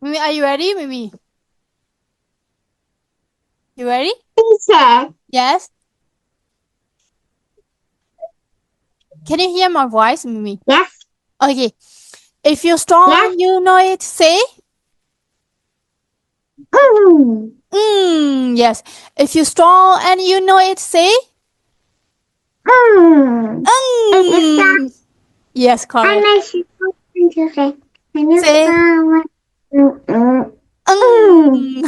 Mimi, are you ready, Mimi? You ready? Teacher. Yes. Can you hear my voice, Mimi? Yes. Okay. If you're strong Yes. and you know it, say Mm. yes. If you're strong and you know it, say Mm. It is that yes, correct. I should to say. Can you Say spell it? Mm. mm.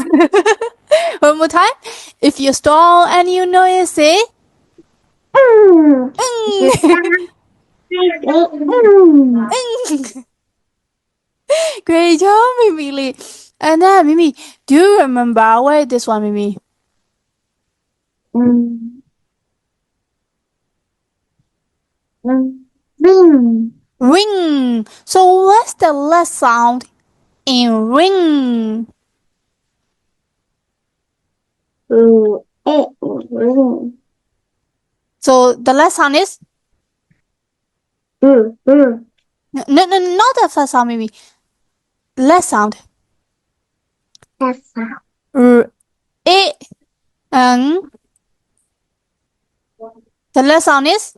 One more time. If you're strong and you know it, say Mm. It is mm. that I say. Mm. Great job, Mimi Lee. And then, Mimi, do you remember where this one, Mimi? Mm. Ring. Ring. So what's the last sound in ring? Ring. So the last sound is Mm. no, not the first sound, Mimi. Last sound. That's how. R, A, N. The last sound is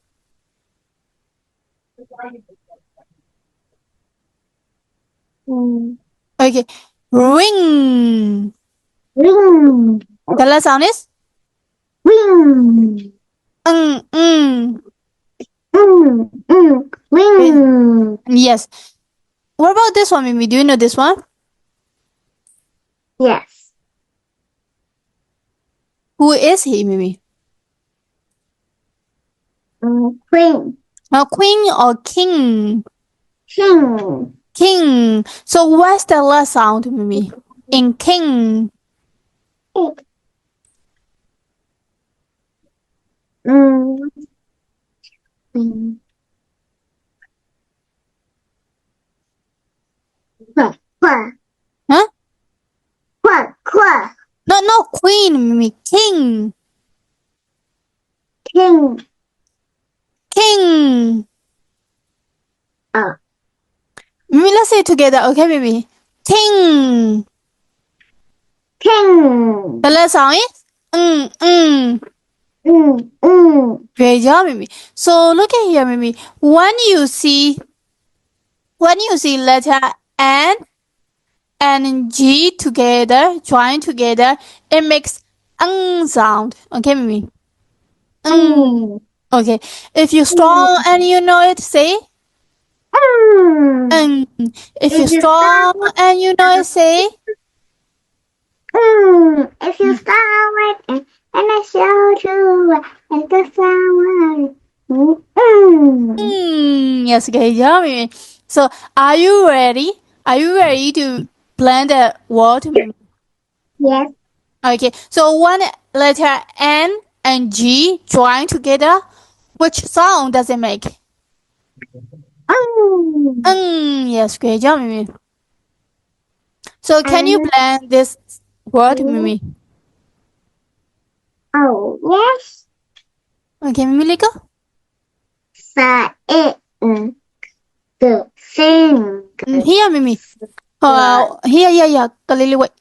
Mm. okay. Ring. Ring. The last sound is Ring. mm. Okay. Ring. Yes. What about this one, Mimi? Do you know this one? Yes. Who is he, Mimi? Queen. Queen or king? King. King. So what's the last sound, Mimi? In king. Mm. Mm. Qua. Huh? Qua. No, queen, Mimi. King. King. King. Uh. Mimi, let's say it together, okay, Mimi? King. King. The last sound is Great job, Mimi. So look at here, Mimi. When you see letter N and G together, joined together, it makes sound. Okay, Mimi? Okay. If you're strong and you know it, say If you're strong and you know it, say If you start with and I show you like the flower. Yes, great job, Mimi. So are you ready? Are you ready to plan the word, Mimi? Yes. Okay, so one letter N and G join together, which sound does it make? Yes, great job, Mimi. So can you plan this word, Mimi? Oh, yes. Okay, Mimi, go. The sing. Here, Mimi. Here, a little wait.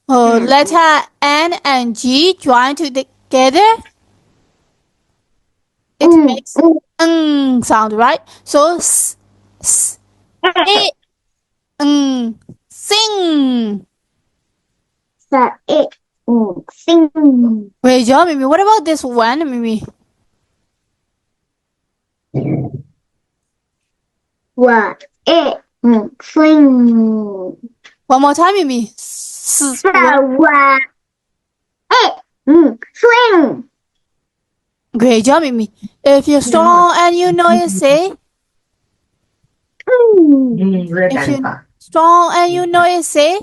Letter N and G join together, it makes sound, right? So it, sing. Sing. Great job, Mimi. What about this one, Mimi? What it sing. One more time, Mimi. What it swing. Great job, Mimi. If you're strong and you know it, say. If you're strong and you know it, say.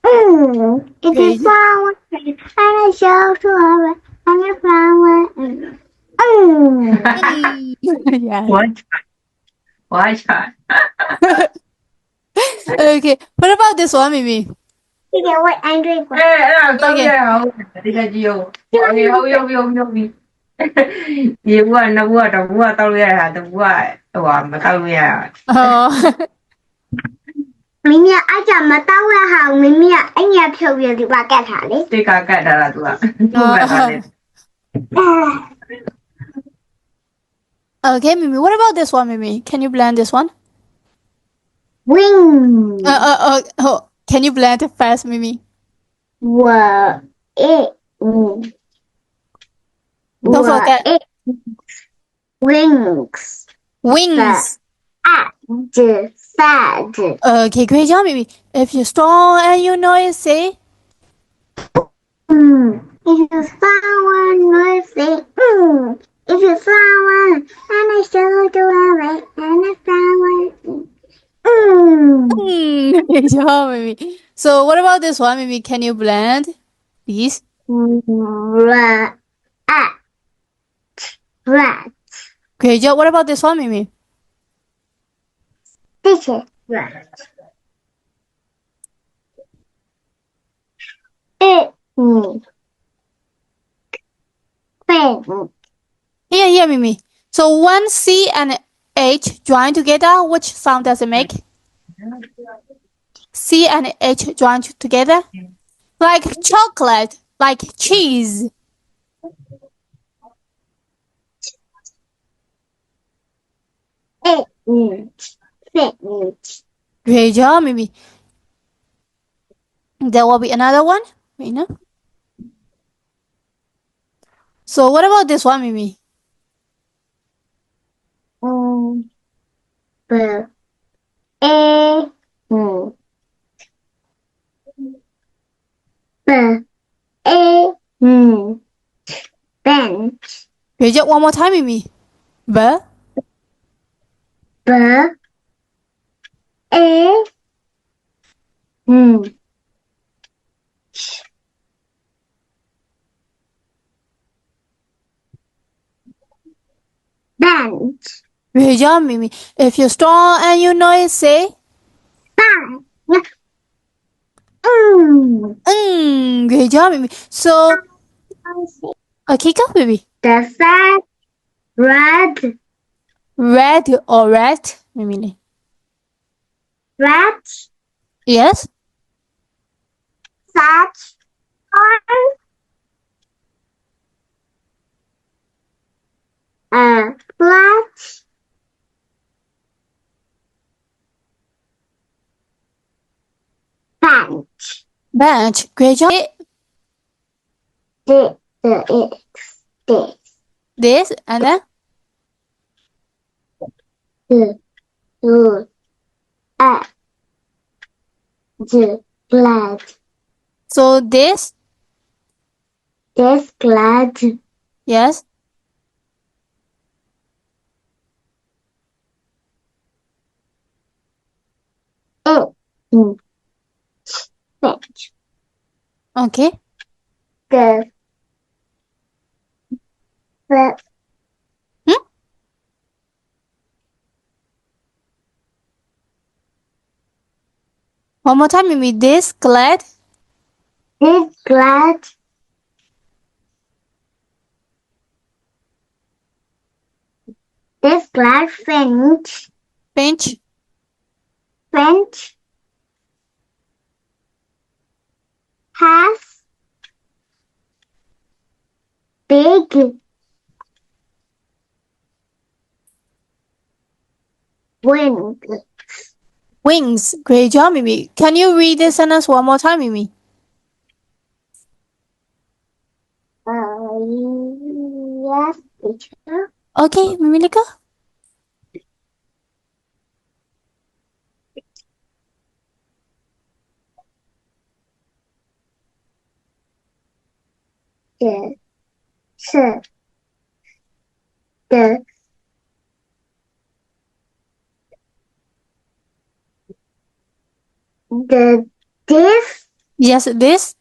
It is flower and I show to her and a flower. Yeah. What? Why try? Okay. What about this one, Mimi? You get what I'm doing. Tao ra đi ra chiều. Yêu. Yêu nó bữa tao bữa tao ra tao bữa tao mà tao ra. Oh. မမအကြမတော့ရဟာမမအညာဖြုတ်ရဒီပါကတ်ထားလေ စတစ်ကာကတ်တာလားသူကသူ့ဘက်ကလည်း Okay, Mimi. What about this one, Mimi? Can you blend this one? wing Can you blend it fast, Mimi? Don't forget wings wings. sad Okay, great job, Mimi. If you're strong and you know it, say. If you someone noisy, if you someone and I show you away and I someone Great job, Mimi. So, what about this one, Mimi? Can you blend, please? rat rat Great job. What about this one, Mimi? this is rat pen Here, Mimi. So, when C and H join together, which sound does it make? C and H join together? Like chocolate, like cheese. Great job, Mimi. There will be another one. Wait, no? So, what about this one, Mimi? Bench Great job. One more time, Mimi. B. bench Great job, Mimi. If you're strong and you know it, say. Great job, Mimi. So, okay, go, Mimi. the sad red Red or red, Mimi. rat Yes. such flat bench Bench. Great job. This and then glad so this. glad Yes. bench Okay. the One more time, Mimi. This glad. glad finch Pinch. has big wings. Wings. Great job, Mimi. Can you read this sentence one more time, Mimi? Yes, teacher. Okay, Mimi Lika. This Yes, this.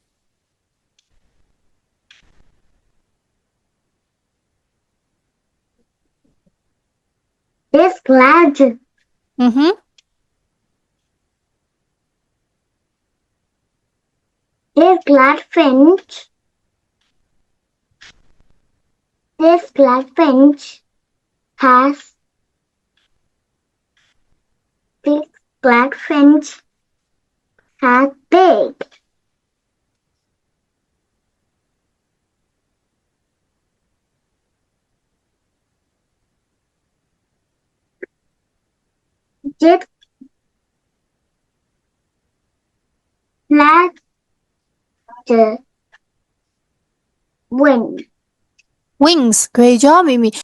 glad Mm-hmm. glad finch has this glad finch Hat big. Jet flat wing. Wings. Great job, Mimi.